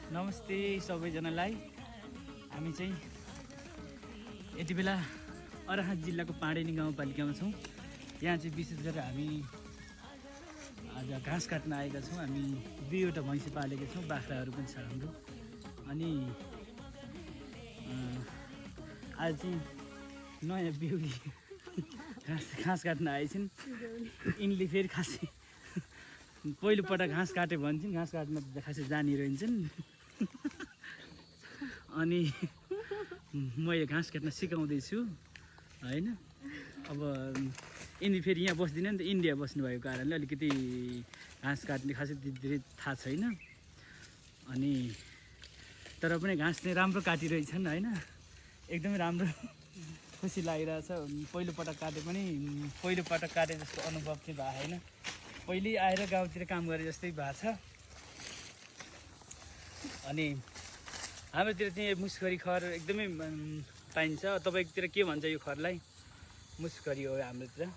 नमस्ते सबैजनालाई। हामी चाहिँ यति बेला अर्राहा जिल्लाको पाडेनी गाउँपालिकामा छौँ। यहाँ चाहिँ विशेष गरेर हामी आज घाँस काट्न आएका छौँ। हामी 2वटा भैँसी पालेका छौँ, बाख्राहरू पनि छ हाम्रो। अनि आज चाहिँ नयाँ बेहुली घाँस काट्न आएछन्। यिनले फेरि खासै पहिलोपटक घाँस काट्यो भन्छन्, घाँस काट्न त खासै जानिरहन्छन्। अनि मैले घाँस काट्न सिकाउँदैछु हैन। अब यिनी फेरि यहाँ बस्दिनँ नि त, इन्डिया बस्नुभएको कारणले अलिकति घाँस काट्ने खासै धेरै थाहा छैन। अनि तर पनि घाँस चाहिँ राम्रो काटिरहेछन् हैन, एकदमै राम्रो खुसी लागिरहेछ। पहिलोपटक काटे पनि पहिलोपटक काटे जस्तो अनुभव चाहिँ भएको होइन। पहिले आएर गाउँतिर काम गरे जस्तै भएको छ। अनि हाम्रोतिर चाहिँ मुसखरी खर एकदमै पाइन्छ। तपाईँकोतिर के भन्छ यो खरलाई? मुसखरी हो हाम्रोतिर।